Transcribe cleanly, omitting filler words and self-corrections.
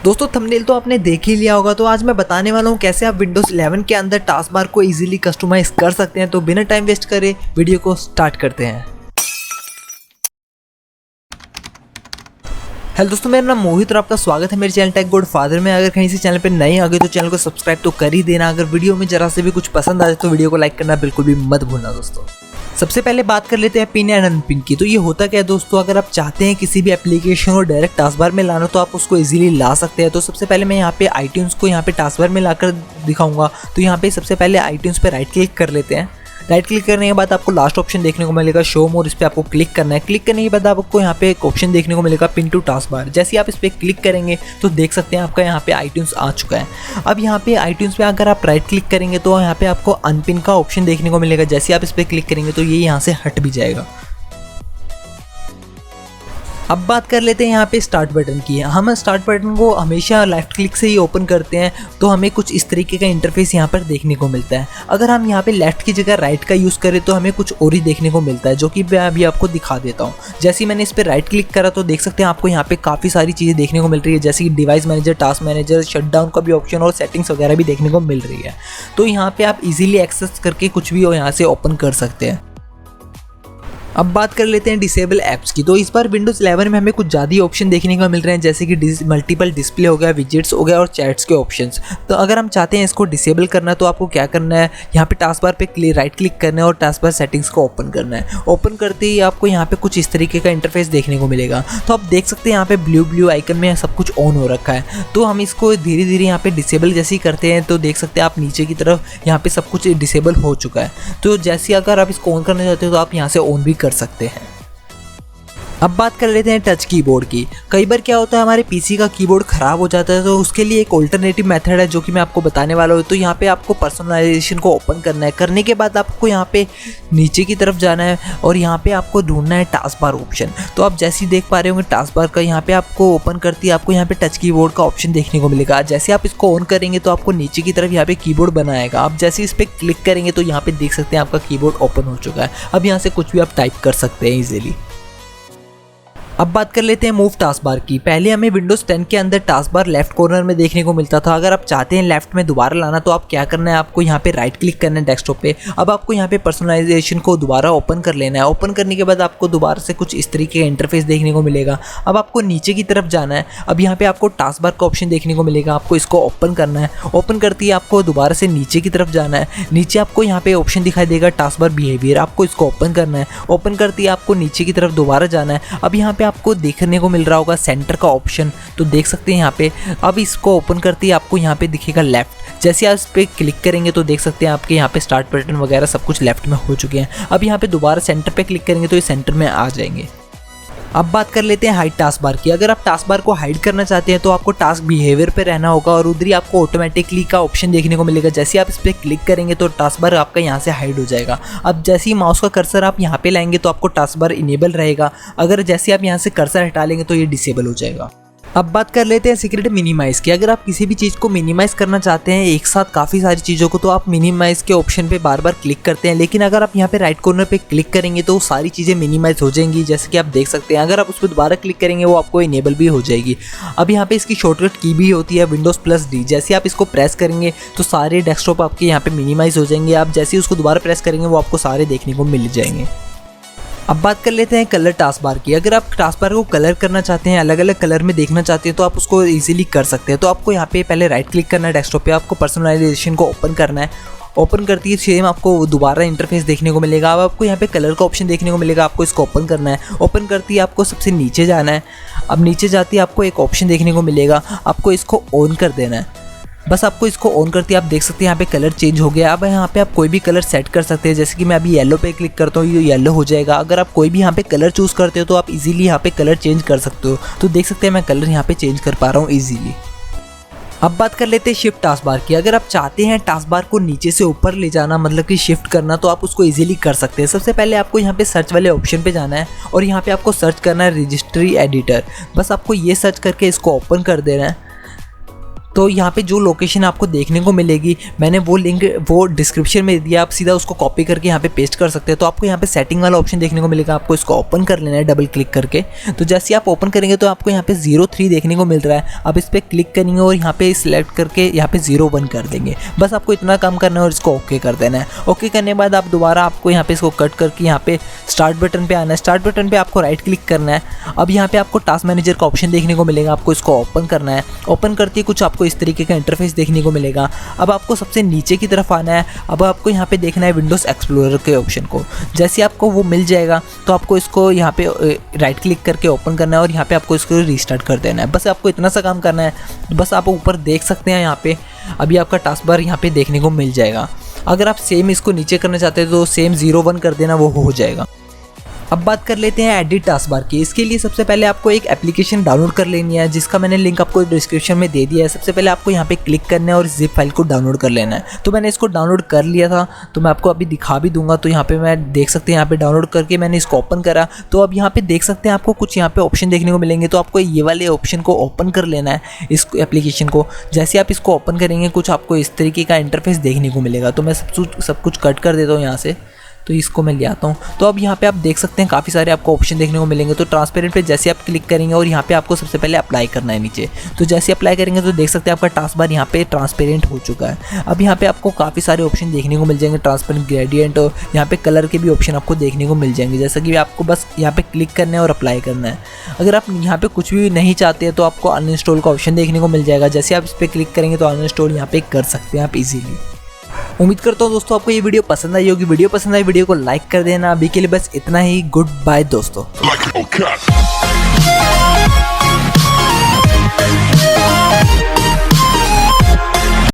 दोस्तों थंबनेल तो आपने देख ही लिया होगा, तो आज मैं बताने वाला हूँ कैसे आप विंडोज़ 11 के अंदर टास्क बार को इजीली कस्टमाइज कर सकते हैं। तो बिना टाइम वेस्ट करे वीडियो को स्टार्ट करते हैं। हेलो दोस्तों, मेरा नाम मोहित और आपका स्वागत है मेरे चैनल टेकगॉड फादर में। अगर कहीं से चैनल पे नए आ गए तो चैनल को सब्सक्राइब तो कर ही देना। अगर वीडियो में जरा से भी कुछ पसंद आ जाए तो वीडियो को लाइक करना बिल्कुल भी मत भूलना। दोस्तों सबसे पहले बात कर लेते हैं पिन एंड अनपिन की। तो ये होता क्या है दोस्तों, अगर आप चाहते हैं किसी भी एप्लीकेशन को डायरेक्ट टास्क बार में लाना तो आप उसको इजीली ला सकते हैं। तो सबसे पहले मैं यहाँ पे आईट्यून्स को यहाँ पे टास्क बार में लाकर दिखाऊंगा। तो यहाँ पे सबसे पहले आईट्यून्स पे राइट क्लिक कर लेते हैं। राइट क्लिक करने के बाद आपको लास्ट ऑप्शन देखने को मिलेगा शो मोर, इस पर आपको क्लिक करना है। क्लिक करने के बाद आपको यहाँ पे एक ऑप्शन देखने को मिलेगा पिन टू टास्क बार। जैसे आप इस पर क्लिक करेंगे तो देख सकते हैं आपका यहाँ पे आईट्यून्स आ चुका है। अब यहाँ पे आईट्यून्स पे अगर आप राइट क्लिक करेंगे तो यहाँ पे आपको अनपिन का ऑप्शन देखने को मिलेगा। जैसे आप इस पर क्लिक करेंगे तो ये यहाँ से हट भी जाएगा। अब बात कर लेते हैं यहाँ पे स्टार्ट बटन की। हम स्टार्ट बटन को हमेशा लेफ्ट क्लिक से ही ओपन करते हैं तो हमें कुछ इस तरीके का इंटरफेस यहाँ पर देखने को मिलता है। अगर हम यहाँ पे लेफ्ट की जगह राइट का यूज़ करें तो हमें कुछ और ही देखने को मिलता है, जो कि मैं अभी आपको दिखा देता हूँ। जैसे ही मैंने इस पर राइट क्लिक करा तो देख सकते हैं आपको यहाँ पे काफ़ी सारी चीज़ें देखने को मिल रही है, जैसे कि device manager, task manager, shutdown का भी ऑप्शन और सेटिंग्स वगैरह भी देखने को मिल रही है। तो यहाँ पर आप ईजिली एक्सेस करके कुछ भी यहाँ से ओपन कर सकते हैं। अब बात कर लेते हैं डिसेबल ऐप्स की। तो इस बार विंडोज़ 11 में हमें कुछ ज़्यादा ऑप्शन देखने को मिल रहे हैं, जैसे कि मल्टीपल डिस्प्ले हो गया, विजेट्स हो गया और चैट्स के ऑप्शंस। तो अगर हम चाहते हैं इसको डिसेबल करना तो आपको क्या करना है, यहाँ पे टास्क बार पे राइट क्लिक करना है और टास्क बार सेटिंग्स को ओपन करना है। ओपन करते ही आपको यहाँ पे कुछ इस तरीके का इंटरफेस देखने को मिलेगा। तो आप देख सकते हैं यहाँ पे ब्लू आइकन में सब कुछ ऑन हो रखा है। तो हम इसको धीरे धीरे यहाँ पे डिसेबल जैसे ही करते हैं तो देख सकते हैं आप नीचे की तरफ यहाँ पे सब कुछ डिसेबल हो चुका है। तो जैसे अगर आप इसको ऑन करना चाहते हो तो आप यहाँ से ऑन भी कर सकते हैं। अब बात कर लेते हैं टच कीबोर्ड की। कई बार क्या होता है हमारे पीसी का कीबोर्ड ख़राब हो जाता है, तो उसके लिए एक ऑल्टरनेटिव मेथड है जो कि मैं आपको बताने वाला हूँ। तो यहाँ पे आपको पर्सनलाइजेशन को ओपन करना है। करने के बाद आपको यहाँ पे नीचे की तरफ जाना है और यहाँ पे आपको ढूंढना है टास्क बार ऑप्शन। तो आप जैसे ही देख पा रहे होंगे टास्क बार का यहाँ पे आपको ओपन करती है, आपको यहाँ पे टच कीबोर्ड का ऑप्शन देखने को मिलेगा। जैसे आप इसको ऑन करेंगे तो आपको नीचे की तरफ यहाँ पे कीबोर्ड बनाएगा। आप जैसे इस पर क्लिक करेंगे तो यहाँ पे देख सकते हैं आपका कीबोर्ड ओपन हो चुका है। अब यहाँ से कुछ भी आप टाइप कर सकते हैं ईजिली। अब बात कर लेते हैं मूव टास्क बार की। पहले हमें विंडोज़ 10 के अंदर टास्क बार लेफ्ट कॉर्नर में देखने को मिलता था। अगर आप चाहते हैं लेफ्ट में दोबारा लाना तो आप क्या करना है, आपको यहाँ पे राइट क्लिक करना है डेस्कटॉप पे। अब आपको यहाँ पे पर्सनलाइजेशन को दोबारा ओपन कर लेना है। ओपन करने के बाद आपको दोबारा से कुछ इस तरीके का इंटरफेस देखने को मिलेगा। अब आपको नीचे की तरफ जाना है। अब यहाँ पे आपको टास्क बार का ऑप्शन देखने को मिलेगा, आपको इसको ओपन करना है। ओपन करते ही आपको दोबारा से नीचे की तरफ जाना है। नीचे आपको यहाँ पे ऑप्शन दिखाई देगा टास्क बार बिहेवियर, आपको इसको ओपन करना है। ओपन करते ही आपको नीचे की तरफ दोबारा जाना है। अब यहाँ पे आपको देखने को मिल रहा होगा सेंटर का ऑप्शन, तो देख सकते हैं यहाँ पे। अब इसको ओपन करते ही आपको यहाँ पे दिखेगा लेफ्ट। जैसे आप इस पर क्लिक करेंगे तो देख सकते हैं आपके यहाँ पे स्टार्ट बटन वगैरह सब कुछ लेफ्ट में हो चुके हैं। अब यहाँ पे दोबारा सेंटर पे क्लिक करेंगे तो ये सेंटर में आ जाएंगे। अब बात कर लेते हैं हाइड टास्क बार की। अगर आप टास्क बार को हाइड करना चाहते हैं तो आपको टास्क बिहेवियर पे रहना होगा और उधर ही आपको ऑटोमेटिकली का ऑप्शन देखने को मिलेगा। जैसे आप इस पर क्लिक करेंगे तो टास्क बार आपका यहाँ से हाइड हो जाएगा। अब जैसे ही माउस का कर्सर आप यहाँ पे लाएंगे तो आपको टास्क बार इनेबल रहेगा। अगर जैसे आप यहाँ से कर्सर हटा लेंगे तो ये डिसेबल हो जाएगा। अब बात कर लेते हैं सीक्रेट मिनिमाइज़ की। अगर आप किसी भी चीज़ को मिनिमाइज़ करना चाहते हैं एक साथ काफ़ी सारी चीज़ों को, तो आप मिनिमाइज़ के ऑप्शन पे बार बार क्लिक करते हैं। लेकिन अगर आप यहाँ पे राइट कॉर्नर पे क्लिक करेंगे तो सारी चीज़ें मिनिमाइज़ हो जाएंगी, जैसे कि आप देख सकते हैं। अगर आप उस पर दोबारा क्लिक करेंगे वो आपको इनेबल भी हो जाएगी। अब यहाँ पे इसकी शॉर्टकट की भी होती है Windows+D। जैसे आप इसको प्रेस करेंगे तो सारे डेस्कटॉप आपके यहाँ पे मिनिमाइज़ हो जाएंगे। आप जैसे ही उसको दोबारा प्रेस करेंगे वो आपको सारे देखने को मिल जाएंगे। अब बात कर लेते हैं कलर टास्क बार की। अगर आप टास्क बार को कलर करना चाहते हैं, अलग अलग कलर में देखना चाहते हैं तो आप उसको इजीली कर सकते हैं। तो आपको यहाँ पे पहले राइट क्लिक करना है डेस्कटॉप पे, आपको पर्सनलाइजेशन को ओपन करना है। ओपन करती है सेम आपको दोबारा इंटरफेस देखने को मिलेगा। अब आपको यहाँ पे कलर का ऑप्शन देखने को मिलेगा, आपको इसको ओपन करना है। ओपन करती है आपको सबसे नीचे जाना है। अब नीचे जाती है आपको एक ऑप्शन देखने को मिलेगा, आपको इसको ऑन कर देना है। बस आपको इसको ऑन करते हैं आप देख सकते हैं यहाँ पे कलर चेंज हो गया। अब यहाँ पे आप कोई भी कलर सेट कर सकते हैं, जैसे कि मैं अभी येलो पे क्लिक करता हूँ, ये येलो हो जाएगा। अगर आप कोई भी यहाँ पे कलर चूज़ करते हो तो आप इजीली यहाँ पे कलर चेंज कर सकते हो। तो देख सकते हैं मैं कलर यहाँ पे चेंज कर पा रहा हूँ इजीली। अब बात कर लेते हैं शिफ्ट टास्क बार की। अगर आप चाहते हैं टास्क बार को नीचे से ऊपर ले जाना, मतलब कि शिफ्ट करना, तो आप उसको इजीली कर सकते हैं। सबसे पहले आपको यहाँ पे सर्च वाले ऑप्शन पे जाना है और यहाँ पे आपको सर्च करना है रजिस्ट्री एडिटर। बस आपको ये सर्च करके इसको ओपन कर देना है। तो यहाँ पे जो लोकेशन आपको देखने को मिलेगी, मैंने वो लिंक वो डिस्क्रिप्शन में दिया, आप सीधा उसको कॉपी करके यहाँ पे पेस्ट कर सकते हैं। तो आपको यहाँ पे सेटिंग वाला ऑप्शन देखने को मिलेगा, आपको इसको ओपन कर लेना है डबल क्लिक करके। तो जैसे ही आप ओपन करेंगे तो आपको यहाँ पे 03 देखने को मिल रहा है, आप इस पर क्लिक करेंगे और यहाँ पे सिलेक्ट करके यहाँ पे 01 कर देंगे। बस आपको इतना काम करना है और इसको ओके कर देना है। ओके करने के बाद आप दोबारा आपको यहाँ पे इसको कट करके यहाँ पे स्टार्ट बटन पे आना है। स्टार्ट बटन पे आपको राइट क्लिक करना है। अब यहाँ पे आपको टास्क मैनेजर का ऑप्शन देखने को मिलेगा, आपको इसको ओपन करना है। ओपन करते ही कुछ आपको इस तरीके का इंटरफेस देखने को मिलेगा। अब आपको सबसे नीचे की तरफ आना है। अब आपको यहाँ पे देखना है विंडोज़ एक्सप्लोरर के ऑप्शन को। जैसे आपको वो मिल जाएगा तो आपको इसको यहाँ पे राइट क्लिक करके ओपन करना है और यहाँ पे आपको इसको रीस्टार्ट कर देना है। बस आपको इतना सा काम करना है। बस आप ऊपर देख सकते हैं यहाँ पे अभी आपका टास्क बार यहाँ पे देखने को मिल जाएगा। अगर आप सेम इसको नीचे करना चाहते हैं तो सेम 01 कर देना, वो हो जाएगा। अब बात कर लेते हैं एडिट टास्क बार की। इसके लिए सबसे पहले आपको एक एप्लीकेशन डाउनलोड कर लेनी है, जिसका मैंने लिंक आपको डिस्क्रिप्शन में दे दिया है। सबसे पहले आपको यहाँ पे क्लिक करना है और जिप फाइल को डाउनलोड कर लेना है। तो मैंने इसको डाउनलोड कर लिया था, तो मैं आपको अभी दिखा भी दूंगा। तो यहाँ पे मैं देख सकते हैं यहाँ पे डाउनलोड करके मैंने इसको ओपन करा। तो अब यहाँ पे देख सकते हैं आपको कुछ यहाँ पे ऑप्शन देखने को मिलेंगे। तो आपको ये वाले ऑप्शन को ओपन कर लेना है, इस एप्लीकेशन को। जैसे आप इसको ओपन करेंगे कुछ आपको इस तरीके का इंटरफेस देखने को मिलेगा। तो मैं सब कुछ कट कर देता हूँ यहाँ से, तो इसको मैं ले आता हूँ। तो अब यहाँ पे आप देख सकते हैं काफ़ी सारे आपको ऑप्शन देखने को मिलेंगे। तो ट्रांसपेरेंट पे जैसे आप क्लिक करेंगे और यहाँ पे आपको सबसे पहले अप्लाई करना है नीचे। तो जैसे अप्लाई करेंगे तो देख सकते हैं आपका टास्क बार यहाँ पे ट्रांसपेरेंट हो चुका है। अब यहाँ पे आपको काफ़ी सारे ऑप्शन देखने को मिल जाएंगे, ट्रांसपेरेंट, ग्रेडियंट, और यहाँ पे कलर के भी ऑप्शन आपको देखने को मिल जाएंगे। जैसा कि आपको बस यहाँ पे क्लिक करना है और अप्लाई करना है। अगर आप यहाँ पे कुछ भी नहीं चाहते हैं तो आपको अनइंस्टॉल का ऑप्शन देखने को मिल जाएगा। जैसे आप इस पर क्लिक करेंगे तो अनइंस्टॉल यहाँ पे कर सकते हैं आप इजीली। उम्मीद करता हूँ दोस्तों आपको ये वीडियो पसंद आई होगी। वीडियो पसंद आई वीडियो को लाइक कर देना। अभी के लिए बस इतना ही। गुड बाय दोस्तों।